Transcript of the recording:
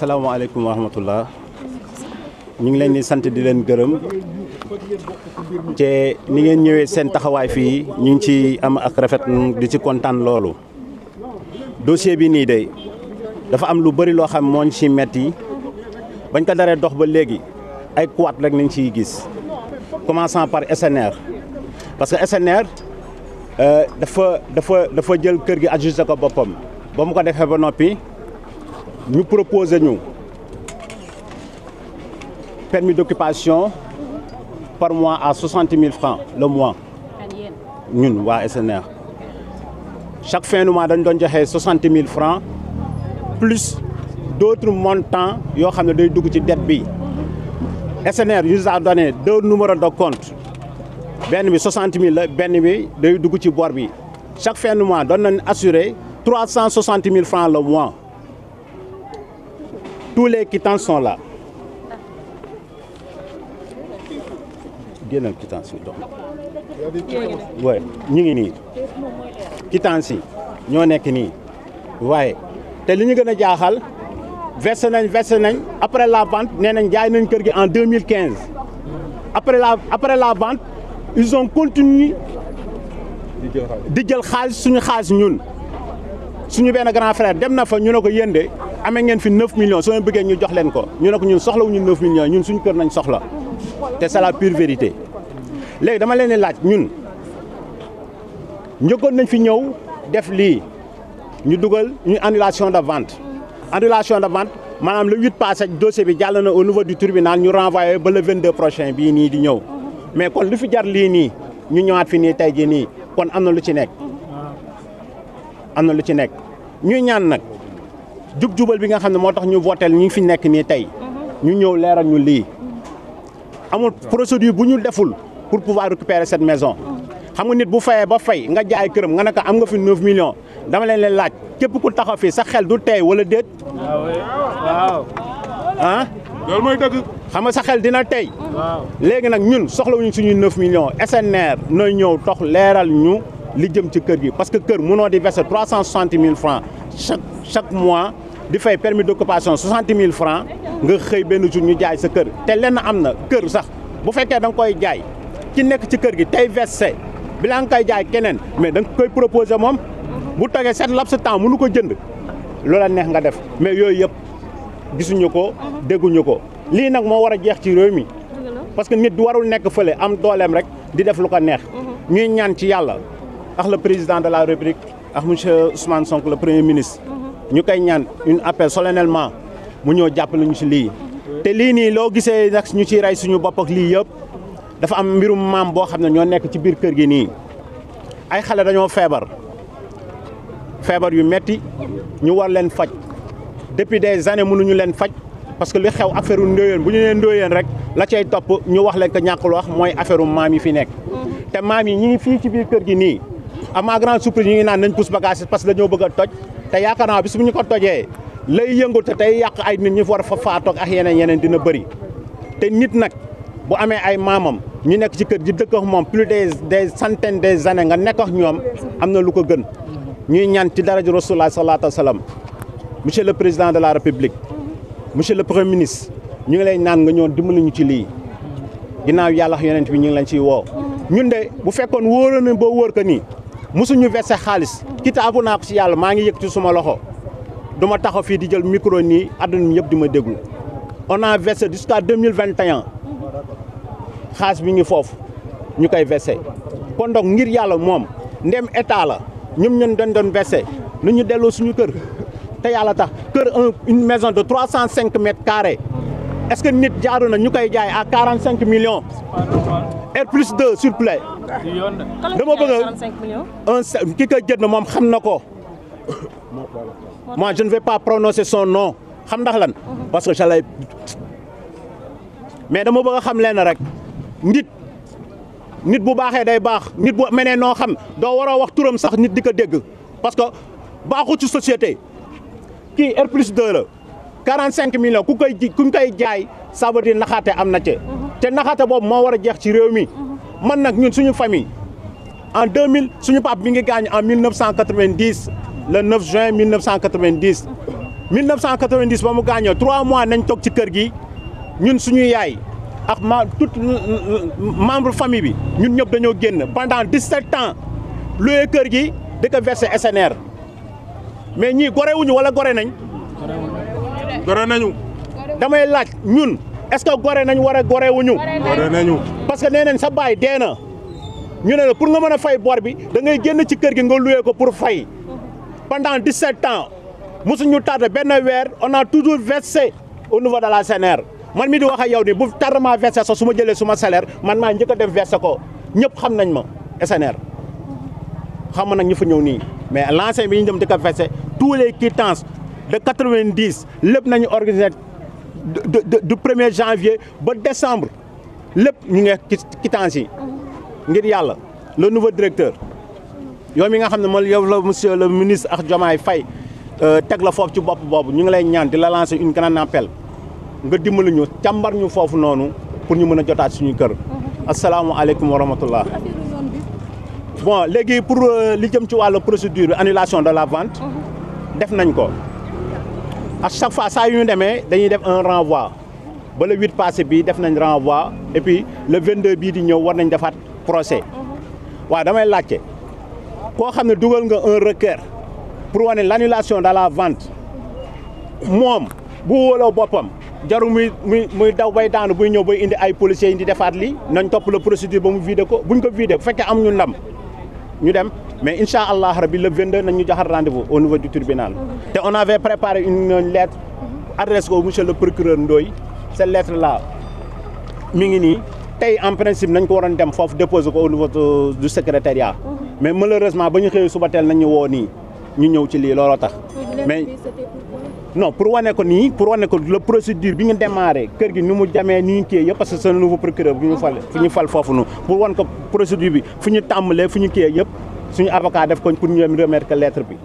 asalaamaaleykum wa rahmatullah ñu ngi leen di sant di leen gërëm te ni ngeen ñëwee seen taxawaay fii ñu ngi ci am ak rafet di ci kontaan loolu. dossier bi nii de dafa am lu bëri loo xam moo ñu ci metti bañ ko daree dox ba léegi ay kuwaat rek nañ ciy gis commençant par SNR parce que SNR dafa jël kër gi ajusté ko boppam ba mu ko defee ba noppi ñu proposé ñu permis d'occupation par mois à 60 000 francs le mois ñun waa SNR chaque fin du mois dañ doon joxe 60 000 francs plus d'autres montants yoo xam ne day dugg ci dette bi SNR nous a donné 2 numéros de compte benn bi 60 000 la benn bi day dugg ci bor bi chaque fin du mois doon nañ assurer 360 000 francs le mois. Tous les quittances sont là. génnal quittance yi dox oui ñu ngi nii quittance yi ñoo nekk nii waaye te li ñu gën a jaaxal versé nañ après la vente nee nañ jaay nañ kër gi en 2015 après la vente ils ont continué di jël xaalis suñu xaalis ñun suñu benn grand frère dem na fa ñu ne ko yéen de amee ngeen fi 9 millions soo leen bëggee ñu jox leen ko ñu ne ko ñun soxlawuñu 9 millions ñun suñu kër nañ soxla te c'est la pure vérité léegi dama leen di laaj ñun njëkkoon nañ fi ñëw def lii ñu dugal ñu annulation de vente maanaam le 8 passé dossier bi jàll na au niveau du tribunal ñu renvoyé ba le 22 prochain bii nii di ñëw mais kon lu fi jar lii nii ñu ñëwaat fi nii tey jii nii kon am na lu ci nekk ñuy ñaan nag jub-jubal bi nga xam ne moo tax ñu votel ñi fi nekk nii tey ñu ñëw leeral ñu lii amul procédure bu ñu deful pour pouvoir récupérer cette maison xam nga nit bu fayee ba fay nga jaay këram nga ne ko am nga fi 9 millions dama leen laaj képp ku taxaw fii sa xel du tey wala déet. waaw. ah. loolu mooy dëgg. xam nga sa xel dina tey. waaw léegi nag ñun soxlawuñu suñuy 9 millions SNR nooy ñëw tox leeral ñu li jëm ci kër gi parce que kër mënoo di verser 360 000 francs chaque mois di fay permis d'occupation 60 000 francs nga xëy benn jour ñu jaay sa kër te lenn am na kër sax bu fekkee da nga koy jaay ki nekk ci kër gi tey versé bilaa nga koy jaay keneen mais da nga koy proposer moom bu toogee set laps temps mënu ko jënd loola neex nga def mais yooyu yëpp gisuñu ko dégguñu ko lii nag moo war a jeex ci réew mi parce que nit du warul nekk fële am dooleem rek di def lu ko neex ñuy ñaan ci yàlla ak le président de la République ak monsieur Ousmane Sonko le premier ministre ñu koy ñaan une appel solennellement mu ñëw jàppale ñu ci lii te lii nii loo gisee nag ñu ciy rey suñu bopp ak lii yëpp dafa am mbirum maam boo xam ne ñoo nekk ci biir kër gi nii ay xale dañoo feebar yu metti ñu war leen faj depuis des années mënuñu leen faj parce que li xew affaire ndóoyeen bu ñu leen ndóoyeen rek la cay topp ñu wax leen ko ñàkkul wax mooy affaire maam yi fi nekk te maam yi ñi ngi fii ci biir kër gi nii à ma grande surprise ñu ngi naan nañ pousse bagage parce que dañoo bëgg a toj te yaakaar naa bis bu ñu ko tojee lay yëngu te tey yàq ay nit ñi war fa faatoog ak yeneen dina bëri te nit nag bu amee ay maamam ñu nekk ci kër gi dëkk ak moom plus des centaines des années nga nekk ak ñoom am na lu ko gën ñuy ñaan ci daraja Rasulullah sallallahu alayhi wa sallam monsieur le président de la république monsieur le premier ministre ñu ngi lay naan nga ñëw dimbali ñu ci lii ginnaaw yàlla ak yonent bi ñu ngi lañ ciy woo ñun de bu fekkoon wóoroon na ba wóor ko nii mosuñu versé xaalis kitaabu naa ko ci yàlla maa ngi yëg ci suma loxo du ma taxaw fii di jël micro nii àdduna mi yëpp di ma déglu on a versé jusqu'à 2021 xaalis bi ngi foofu ñu koy versé kon donc ngir yàlla moom ndem état la ñoom ñun doon versé nu ñu delloo suñu kër te yàlla tax kër une maison de 305 mètres carrés est-ce que nit jaaru na ñu koy jaay à 45 millions R+2 s'il vous plaît dama bëgg ki koy jënd moom xam na ko moi je ne vais pas prononcer son nom xam ndax lan parce que j'allais mais dama bëgg a xam leen rek nit bu baaxee day baax nit bu menee noo xam doo waroo wax turam sax nit di ko dégg parce que baaxu ci société kii R+2 la 45 millions kuñ koy jaay ça veut dire naxaate am na ci te naxaate boobu moo war a jeex ci réew mi man nag ñun suñu famille en 2000 suñu pap mi ngi gaañ en 1990 le 9 juin 1990 1990 ba mu gaañoo 3 mois nañ toog ci kër gi ñun suñu yaay ak tout membre famille bi ñun ñëpp dañoo génn pendant 17 ans loué kër gi di ko versé SNR mais ñii gore wuñu wala gore nañ. gore nañu. damay laaj ñun est-ce que gore nañ war a gore wuñu. gore nañu. parce que nee nañ sa baay dee na ñu ne la pour nga mën a fay bor bi da ngay génn ci kër gi nga loué ko pour fay pendant 17 ans mosuñu tardé benn weer on a toujours versé au niveau de la SNR. man mi di wax ak yow ni bu tardement versé sax su ma jëlee suma salaire man maa njëkk a dem versé ko ñëpp xam nañ ma SNR xam nga nag ñu fa ñëw nii mais l'ancien bi ñu dem di ko versé tous les quittances de 90 lépp nañu organisé du 1er janvier ba décembre lépp ñu ngi quittance yi ngir yàlla le nouveau directeur yow mi nga xam ne man yow la monsieur le ministre ak Diomaye Faye teg la foofu ci bopp boobu ñu ngi lay ñaan di la lancer une grande appel nga dimbali ñu càmbar ñu foofu noonu pour ñu mën a jotaat suñu kër. asalaamualeykum wa rahmatullah. bon léegi pour li jëm ci wàllu procédure annulation de la vente. def nañ ko à chaque fois saa yu ñu demee dañuy def un renvoi ba le 8 passé bi def nañ renvoi et puis le 22 bii di ñëw war nañ defaat procès. waaw damay laajte koo xam ne dugal nga un requête pour wane l'annulation de la vente moom bu wóoloo boppam. jaru muy daw bay daanu buy ñëw bay indi ay policiers yi di defaat lii nañ topp la procédure ba mu vidé ko buñ ko vidé bu fekkee am ñu ndam ñu dem mais incha allah rabi le 22 nañ ñu joxal rendez-vous au niveau du tribunal. te on avait préparé une lettre adresse ko monsieur le procureur Ndoye cette lettre là mi ngi nii tey en principe nañ ko waroon dem foofu déposer ko au niveau du secrétariat mais malheureusement ba ñu xëyee suba teel nañ ñu woo nii ñu ñëw ci lii looloo tax mais. non pour wane ko nii pour wane ko la procédure bi ñu démarré kër gi ni mu jamee ni ñu kii yëpp parce que c'est un nouveau procureur bu ñu fal fu ñu fal foofu noonu pour wan ko procédure bi fu ñu tàmbalee fu ñu kii yëpp suñu avocat def ko pour ñu remettre que lettre bi.